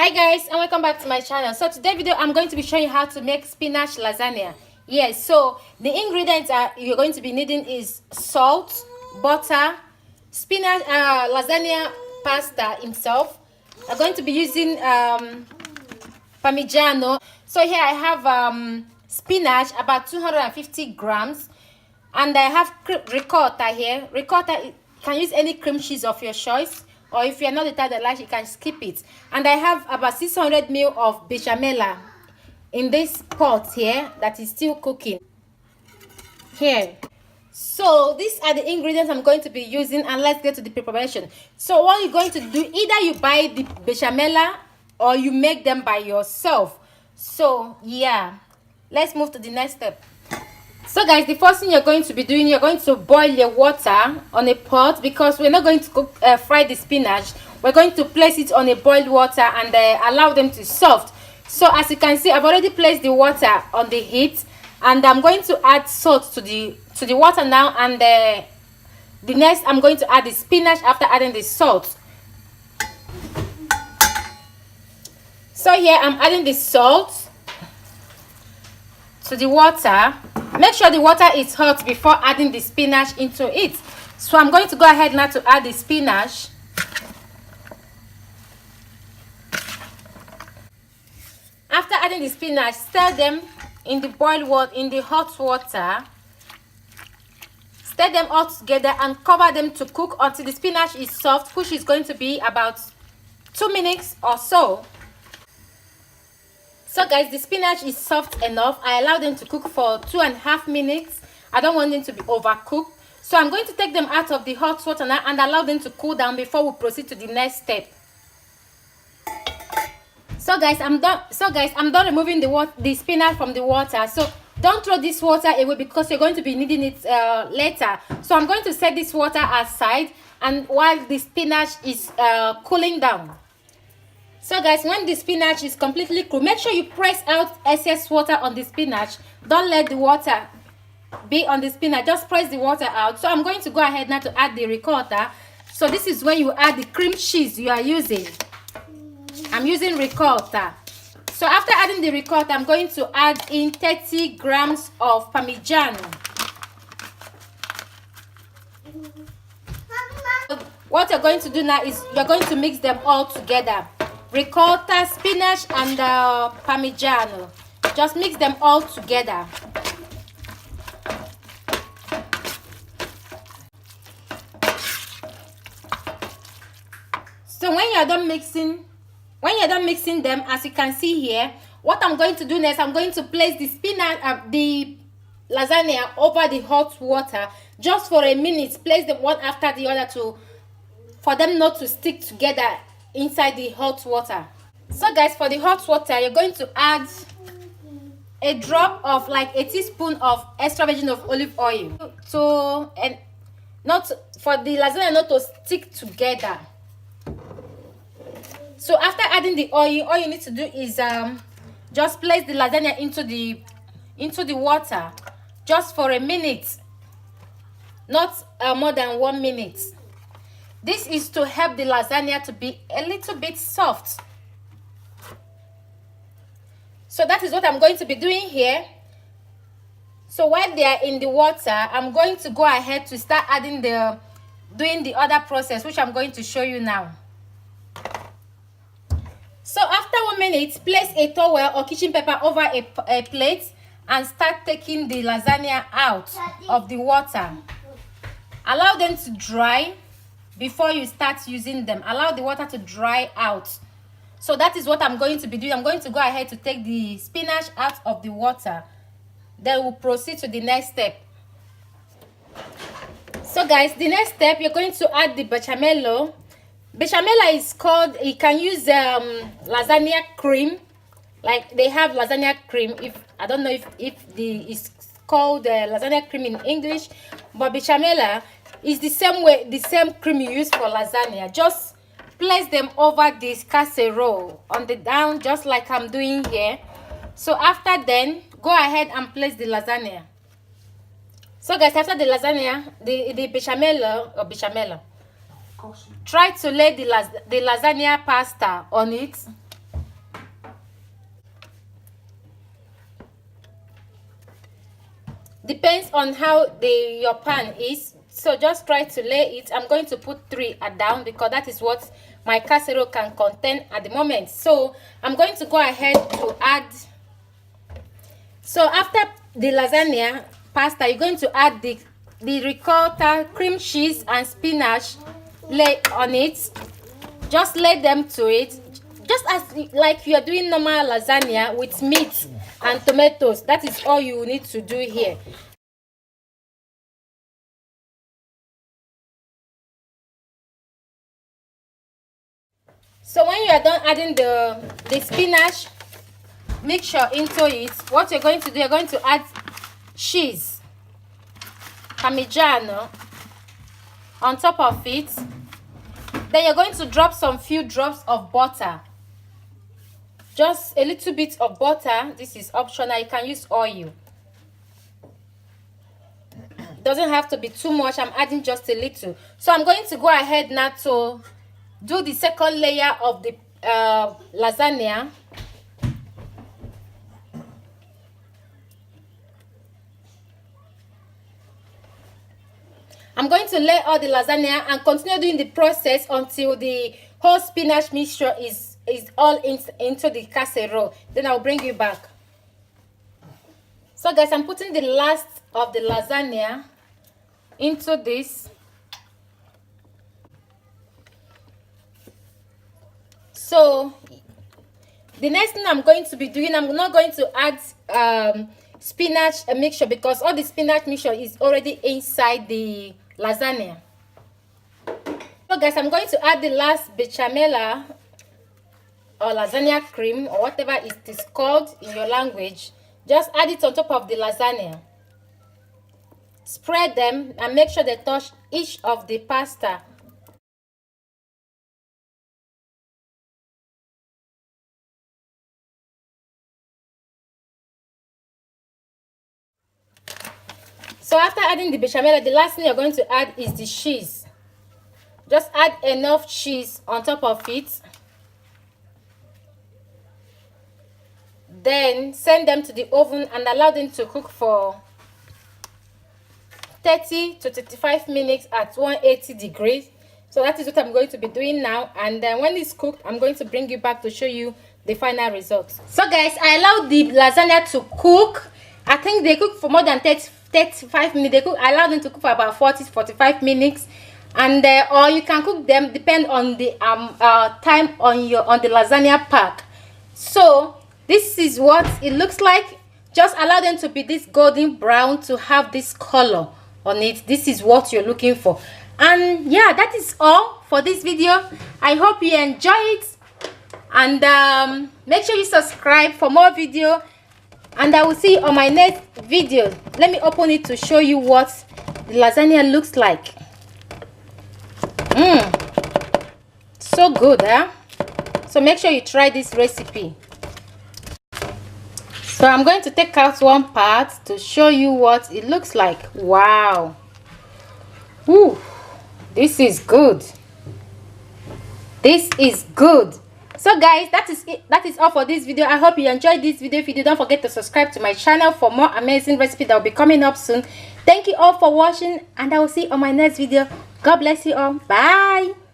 Hi guys, and welcome back to my channel. So today video I'm going to be showing you how to make spinach lasagna. Yes, so the ingredients you're going to be needing is salt, butter, spinach, lasagna pasta himself. I'm going to be using parmigiano. So here I have spinach, about 250 grams, and I have ricotta here. Ricotta, you can use any cream cheese of your choice, or if you're not the type that likes, you can skip it. And I have about 600 ml of bechamel in this pot here that is still cooking here. So these are the ingredients I'm going to be using, and let's get to the preparation. So what you're going to do, either you buy the bechamel or you make them by yourself. So yeah, let's move to the next step. So guys, the first thing you're going to be doing, you're going to boil your water on a pot, because we're not going to cook fry the spinach. We're going to place it on a boiled water and allow them to soft. So as you can see, I've already placed the water on the heat, and I'm going to add salt to the water now, and the next I'm going to add the spinach after adding the salt. So here I'm adding the salt to the water. Make sure the water is hot before adding the spinach into it. So I'm going to go ahead now to add the spinach. After adding the spinach, stir them in the boiled water, in the hot water. Stir them all together and cover them to cook until the spinach is soft, which is going to be about 2 minutes or so. So guys, the spinach is soft enough. I allow them to cook for 2.5 minutes. I don't want them to be overcooked. So I'm going to take them out of the hot water now and allow them to cool down before we proceed to the next step. So guys, I'm done removing the spinach from the water. So don't throw this water away, because you're going to be needing it later. So I'm going to set this water aside, and while the spinach is cooling down. So guys, when the spinach is completely cool, make sure you press out excess water on the spinach. Don't let the water be on the spinach, just press the water out. So I'm going to go ahead now to add the ricotta. So this is when you add the cream cheese you are using. I'm using ricotta. So after adding the ricotta, I'm going to add in 30 grams of parmigiano. What you're going to do now is you're going to mix them all together. Ricotta, spinach, and parmigiano. Just mix them all together. So when you're done mixing them, as you can see here, what I'm going to do next, I'm going to place the spinach, the lasagna over the hot water just for a minute. Place them one after the other for them not to stick together inside the hot water. So guys, for the hot water, you're going to add a drop of like a teaspoon of extra virgin of olive oil and not for the lasagna not to stick together. So after adding the oil, all you need to do is just place the lasagna into the water just for a minute, not more than 1 minute. This is to help the lasagna to be a little bit soft. So that is what I'm going to be doing here. So while they are in the water, I'm going to go ahead to start doing the other process, which I'm going to show you now. So after 1 minute, place a towel or kitchen paper over a plate and start taking the lasagna out of the water. Allow them to dry before you start using them. Allow the water to dry out. So that is what I'm going to be doing. I'm going to go ahead to take the spinach out of the water. Then we'll proceed to the next step. So guys, the next step, you're going to add the bechamel. Bechamel is called, you can use lasagna cream. Like they have lasagna cream. I don't know if it's called lasagna cream in English, but bechamel is the same cream you use for lasagna. Just place them over this casserole on the down, just like I'm doing here. So after then, go ahead and place the lasagna. So guys, after the lasagna, the bechamel, try to lay the lasagna pasta on it. Depends on how your pan is. So just try to lay it. I'm going to put 3 down because that is what my casserole can contain at the moment. So I'm going to go ahead to add. So after the lasagna pasta, you're going to add the ricotta, cream cheese, and spinach. Lay on it. Just lay them to it. Just as like you are doing normal lasagna with meat and tomatoes. That is all you need to do here. So when you are done adding the spinach mixture into it, what you're going to do, you're going to add cheese, parmigiano, on top of it. Then you're going to drop some few drops of butter. Just a little bit of butter. This is optional. You can use oil. Doesn't have to be too much. I'm adding just a little. So I'm going to go ahead now to do the second layer of the lasagna. I'm going to lay all the lasagna and continue doing the process until the whole spinach mixture is all into the casserole. Then I'll bring you back. So guys, I'm putting the last of the lasagna into this. So the next thing I'm going to be doing, I'm not going to add spinach mixture because all the spinach mixture is already inside the lasagna. So guys, I'm going to add the last bechamel or lasagna cream or whatever it is called in your language. Just add it on top of the lasagna. Spread them and make sure they touch each of the pasta. So after adding the bechamel, the last thing you're going to add is the cheese. Just add enough cheese on top of it. Then send them to the oven and allow them to cook for 30 to 35 minutes at 180 degrees. So that is what I'm going to be doing now. And then when it's cooked, I'm going to bring you back to show you the final results. So guys, I allowed the lasagna to cook. I think they cook for more than 35 minutes. I allowed them to cook for about 40-45 minutes. And or you can cook them depend on the time on the lasagna pack. So this is what it looks like. Just allow them to be this golden brown to have this color on it. This is what you're looking for. And yeah, that is all for this video. I hope you enjoy it, and make sure you subscribe for more video, and I will see you on my next video. Let me open it to show you what the lasagna looks like. So good, huh? So make sure you try this recipe. So I'm going to take out one part to show you what it looks like. Wow. Ooh, this is good. This is good. So guys, that is it. That is all for this video. I hope you enjoyed this video. If you did, don't forget to subscribe to my channel for more amazing recipes that will be coming up soon. Thank you all for watching, and I will see you on my next video. God bless you all. Bye.